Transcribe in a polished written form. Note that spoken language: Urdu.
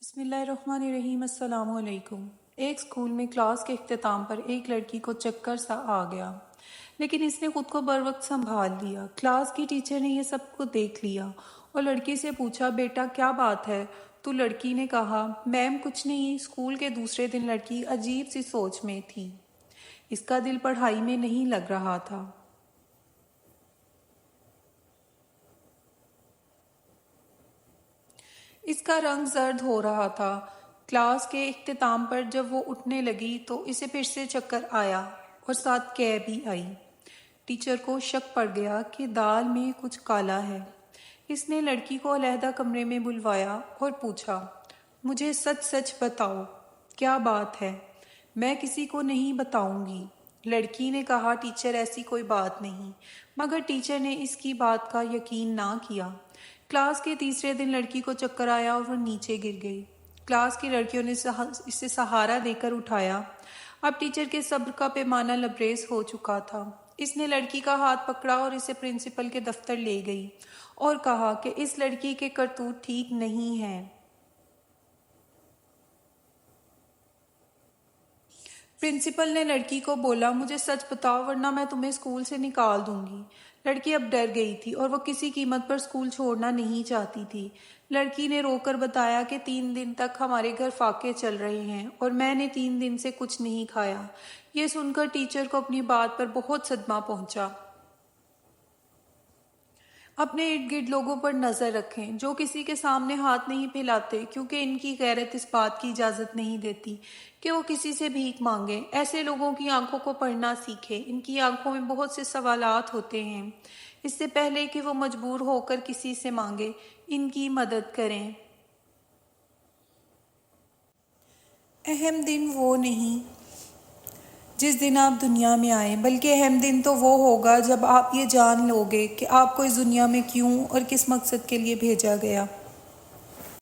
بسم اللہ الرحمن الرحیم۔ السلام علیکم۔ ایک اسکول میں کلاس کے اختتام پر ایک لڑکی کو چکر سا آ گیا، لیکن اس نے خود کو بروقت سنبھال لیا۔ کلاس کی ٹیچر نے یہ سب کو دیکھ لیا اور لڑکی سے پوچھا، بیٹا کیا بات ہے؟ تو لڑکی نے کہا، میم کچھ نہیں۔ اسکول کے دوسرے دن لڑکی عجیب سی سوچ میں تھی۔ اس کا دل پڑھائی میں نہیں لگ رہا تھا۔ اس کا رنگ زرد ہو رہا تھا۔ کلاس کے اختتام پر جب وہ اٹھنے لگی تو اسے پھر سے چکر آیا اور ساتھ کیے بھی آئی۔ ٹیچر کو شک پڑ گیا کہ دال میں کچھ کالا ہے۔ اس نے لڑکی کو علیحدہ کمرے میں بلوایا اور پوچھا، مجھے سچ سچ بتاؤ، کیا بات ہے؟ میں کسی کو نہیں بتاؤں گی۔ لڑکی نے کہا، ٹیچر ایسی کوئی بات نہیں، مگر ٹیچر نے اس کی بات کا یقین نہ کیا۔ کلاس کے تیسرے دن لڑکی کو چکر آیا اور وہ نیچے گر گئی۔ کلاس کی لڑکیوں نے اسے سہارا دے کر اٹھایا۔ اب ٹیچر کے صبر کا پیمانہ لبریز ہو چکا تھا۔ اس نے لڑکی کا ہاتھ پکڑا اور اسے پرنسپل کے دفتر لے گئی اور کہا کہ اس لڑکی کے کرتوت ٹھیک نہیں ہیں۔ پرنسپل نے لڑکی کو بولا، مجھے سچ بتاؤ ورنہ میں تمہیں اسکول سے نکال دوں گی۔ لڑکی اب ڈر گئی تھی اور وہ کسی قیمت پر اسکول چھوڑنا نہیں چاہتی تھی۔ لڑکی نے رو کر بتایا کہ 3 دن تک ہمارے گھر فاقے چل رہے ہیں اور میں نے 3 دن سے کچھ نہیں کھایا۔ یہ سن کر ٹیچر کو اپنی بات پر بہت صدمہ پہنچا۔ اپنے ارد گرد لوگوں پر نظر رکھیں جو کسی کے سامنے ہاتھ نہیں پھیلاتے، کیونکہ ان کی غیرت اس بات کی اجازت نہیں دیتی کہ وہ کسی سے بھیک مانگیں۔ ایسے لوگوں کی آنکھوں کو پڑھنا سیکھیں۔ ان کی آنکھوں میں بہت سے سوالات ہوتے ہیں۔ اس سے پہلے کہ وہ مجبور ہو کر کسی سے مانگے، ان کی مدد کریں۔ اہم دن وہ نہیں جس دن آپ دنیا میں آئیں، بلکہ اہم دن تو وہ ہوگا جب آپ یہ جان لو گے کہ آپ کو اس دنیا میں کیوں اور کس مقصد کے لیے بھیجا گیا۔